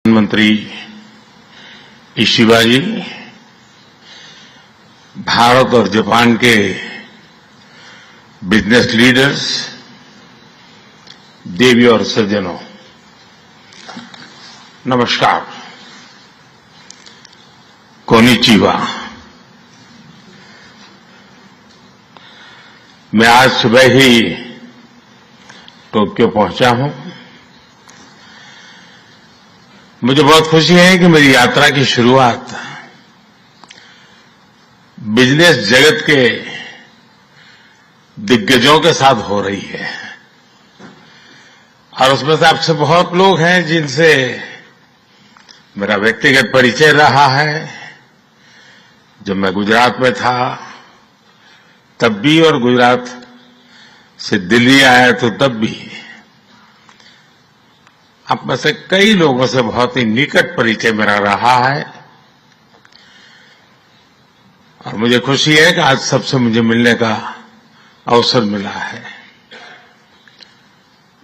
प्रधानमंत्री इशिबा जी, भारत और जापान के बिजनेस लीडर्स, देवी और सज्जनों, नमस्कार। कोनिचिवा। मैं आज सुबह ही टोक्यो पहुंचा हूं। मुझे बहुत खुशी है कि मेरी यात्रा की शुरुआत बिजनेस जगत के दिग्गजों के साथ हो रही है और उसमें से आपसे बहुत लोग हैं जिनसे मेरा व्यक्तिगत परिचय रहा है। जब मैं गुजरात में था तब भी और गुजरात से दिल्ली आया तो तब भी आप में से कई लोगों से बहुत ही निकट परिचय मेरा रहा है और मुझे खुशी है कि आज सबसे मुझे मिलने का अवसर मिला है।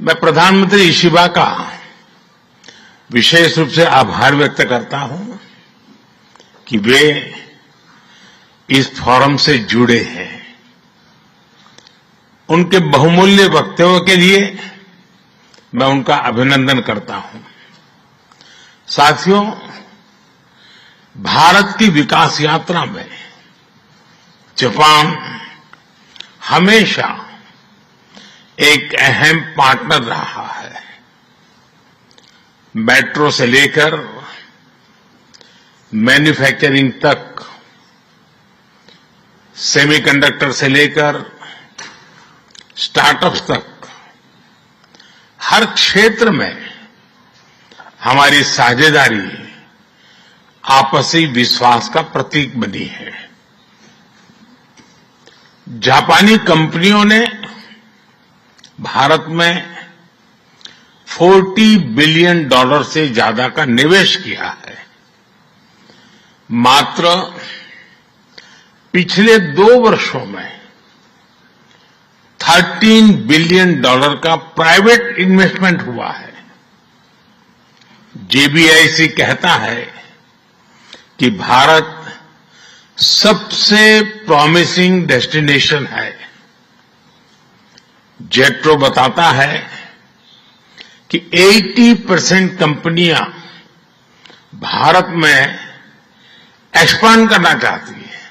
मैं प्रधानमंत्री इशिबा का विशेष रूप से आभार व्यक्त करता हूं कि वे इस फोरम से जुड़े हैं। उनके बहुमूल्य वक्तव्य के लिए मैं उनका अभिनंदन करता हूं। साथियों, भारत की विकास यात्रा में जापान हमेशा एक अहम पार्टनर रहा है। मेट्रो से लेकर मैन्युफैक्चरिंग तक, सेमीकंडक्टर से लेकर स्टार्टअप्स तक, हर क्षेत्र में हमारी साझेदारी आपसी विश्वास का प्रतीक बनी है। जापानी कंपनियों ने भारत में $40 बिलियन से ज्यादा का निवेश किया है। मात्र पिछले 2 वर्षों में $13 बिलियन का प्राइवेट इन्वेस्टमेंट हुआ है। JBIC कहता है कि भारत सबसे प्रॉमिसिंग डेस्टिनेशन है। जेट्रो बताता है कि 80% कंपनियां भारत में एक्सपांड करना चाहती है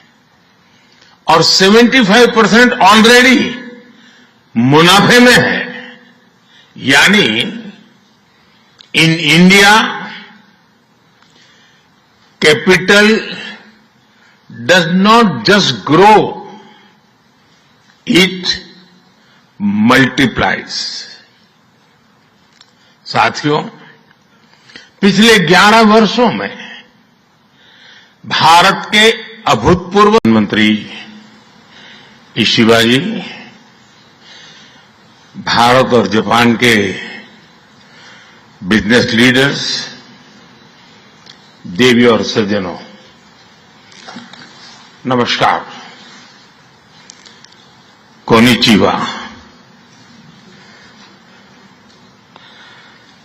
और 75% ऑलरेडी मुनाफे में है। यानी in India capital does not just grow, it multiplies. साथियों, पिछले 11 वर्षों में भारत के अभूतपूर्व प्रधानमंत्री इशिबा जी, भारत और जापान के बिजनेस लीडर्स, देवी और सज्जनों, नमस्कार। कोनिचिवा।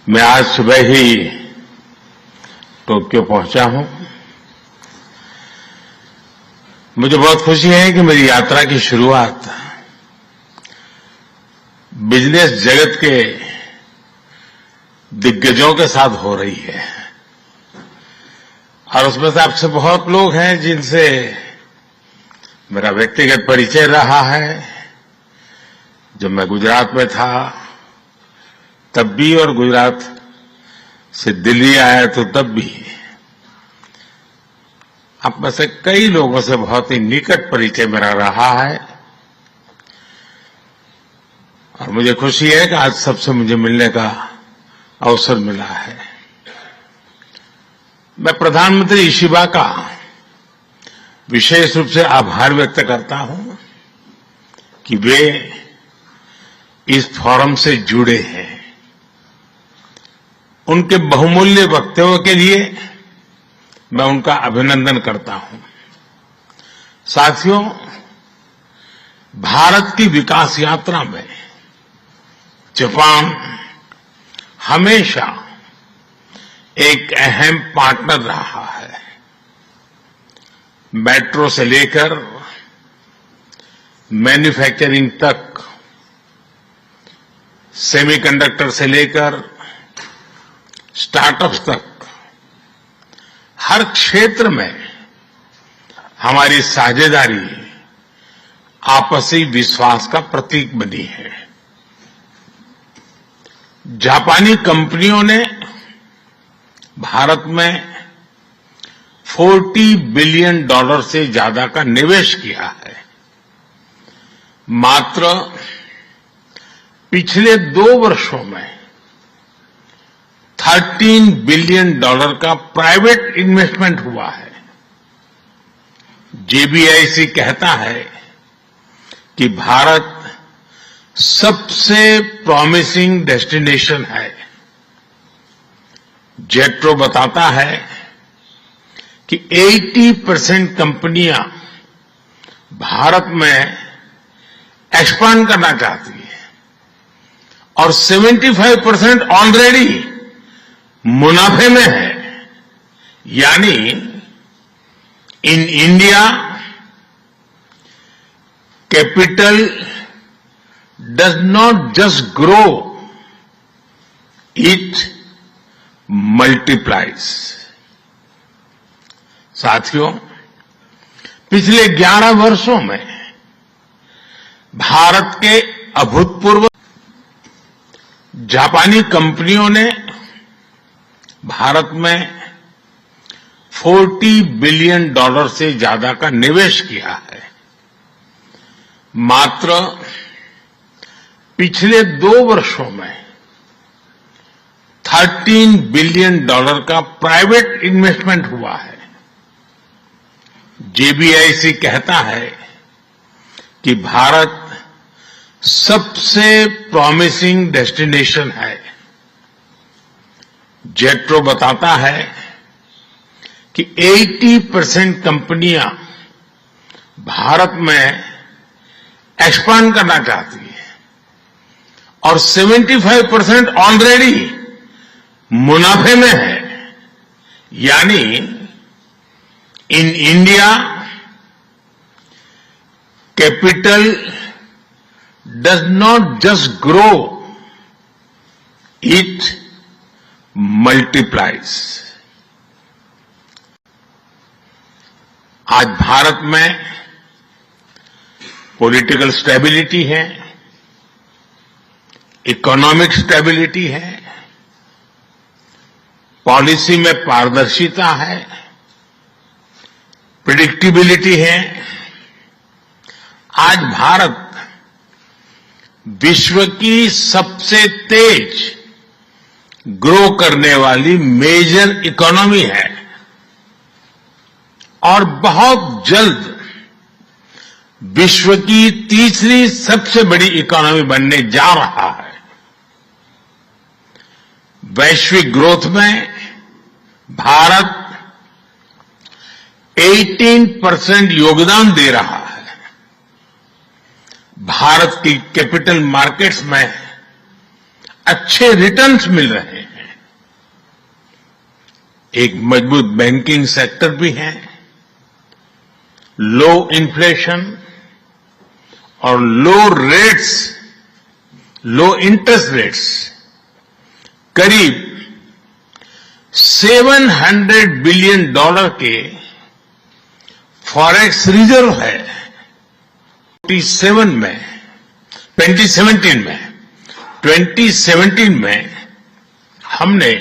मैं आज सुबह ही टोक्यो पहुंचा हूं। मुझे बहुत खुशी है कि मेरी यात्रा की शुरुआत बिजनेस जगत के दिग्गजों के साथ हो रही है और उसमें से आपसे बहुत लोग हैं जिनसे मेरा व्यक्तिगत परिचय रहा है। जब मैं गुजरात में था तब भी और गुजरात से दिल्ली आया तो तब भी आप में से कई लोगों से बहुत ही निकट परिचय मेरा रहा है और मुझे खुशी है कि आज सबसे मुझे मिलने का अवसर मिला है। मैं प्रधानमंत्री इशिबा का विशेष रूप से आभार व्यक्त करता हूं कि वे इस फोरम से जुड़े हैं। उनके बहुमूल्य वक्तव्य के लिए मैं उनका अभिनंदन करता हूं। साथियों, भारत की विकास यात्रा में जापान हमेशा एक अहम पार्टनर रहा है। मेट्रो से लेकर मैन्युफैक्चरिंग तक, सेमीकंडक्टर से लेकर स्टार्टअप्स तक, हर क्षेत्र में हमारी साझेदारी आपसी विश्वास का प्रतीक बनी है। जापानी कंपनियों ने भारत में $40 बिलियन से ज्यादा का निवेश किया है। मात्र पिछले 2 वर्षों में $13 बिलियन का प्राइवेट इन्वेस्टमेंट हुआ है। JBIC कहता है कि भारत सबसे प्रॉमिसिंग डेस्टिनेशन है। जेट्रो बताता है कि 80% कंपनियां भारत में एक्सपांड करना चाहती है और 75% ऑलरेडी मुनाफे में है। यानी in India capital does not just grow, it multiplies. साथियों, पिछले 11 वर्षों में भारत के अभूतपूर्व जापानी कंपनियों ने भारत में $40 बिलियन से ज्यादा का निवेश किया है। मात्र पिछले 2 वर्षों में $13 बिलियन का प्राइवेट इन्वेस्टमेंट हुआ है। JBIC कहता है कि भारत सबसे प्रॉमिसिंग डेस्टिनेशन है। जेट्रो बताता है कि 80% कंपनियां भारत में एक्सपांड करना चाहती है और 75% ऑलरेडी मुनाफे में है। यानी in India capital does not just grow, it multiplies. आज भारत में पॉलिटिकल स्टेबिलिटी है, इकोनॉमिक स्टेबिलिटी है, पॉलिसी में पारदर्शिता है, प्रेडिक्टिबिलिटी है। आज भारत विश्व की सबसे तेज ग्रो करने वाली मेजर इकोनॉमी है और बहुत जल्द विश्व की तीसरी सबसे बड़ी इकोनॉमी बनने जा रहा है। वैश्विक ग्रोथ में भारत 18% योगदान दे रहा है। भारत की कैपिटल मार्केट्स में अच्छे रिटर्न्स मिल रहे हैं। एक मजबूत बैंकिंग सेक्टर भी है। लो इन्फ्लेशन और लो इंटरेस्ट रेट्स, करीब $700 बिलियन के फॉरेक्स रिजर्व है। 2017 में हमने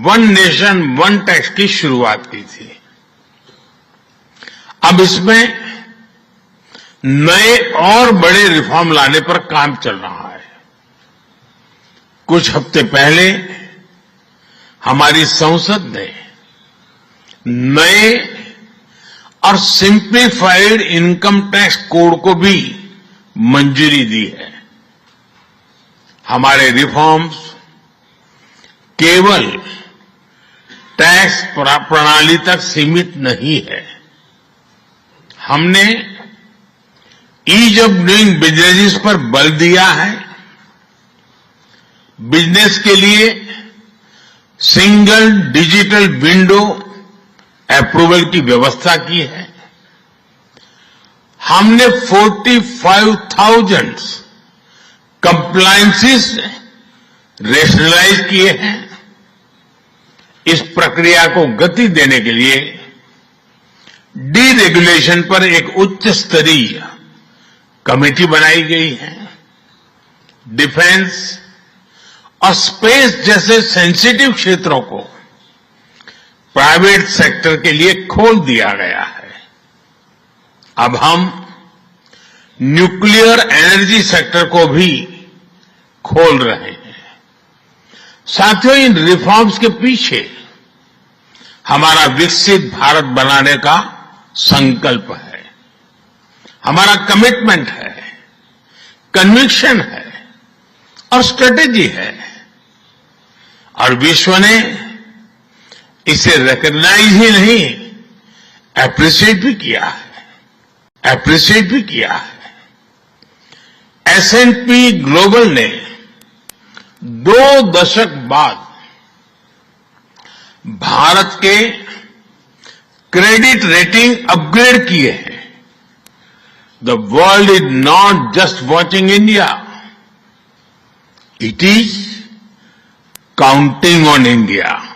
वन नेशन वन टैक्स की शुरुआत की थी। अब इसमें नए और बड़े रिफॉर्म लाने पर काम चल रहा है। कुछ हफ्ते पहले हमारी संसद ने नए और सिंप्लीफाइड इनकम टैक्स कोड को भी मंजूरी दी है। हमारे रिफॉर्म्स केवल टैक्स प्रणाली तक सीमित नहीं है। हमने ईज ऑफ डूइंग बिजनेस पर बल दिया है। बिजनेस के लिए सिंगल डिजिटल विंडो अप्रूवल की व्यवस्था की है। हमने 45,000 कंप्लायंसेस रेशनलाइज किए हैं। इस प्रक्रिया को गति देने के लिए डीरेगुलेशन पर एक उच्च स्तरीय कमेटी बनाई गई है। डिफेंस और स्पेस जैसे सेंसिटिव क्षेत्रों को प्राइवेट सेक्टर के लिए खोल दिया गया है। अब हम न्यूक्लियर एनर्जी सेक्टर को भी खोल रहे हैं। साथियों, इन रिफॉर्म्स के पीछे हमारा विकसित भारत बनाने का संकल्प है, हमारा कमिटमेंट है, कन्विक्शन है और स्ट्रेटेजी है। और विश्व ने इसे रिकॉग्नाइज ही नहीं, एप्रिशिएट भी किया है। S&P ग्लोबल ने 2 दशक बाद भारत के क्रेडिट रेटिंग अपग्रेड किए हैं। The world is not just watching India, it is counting on India.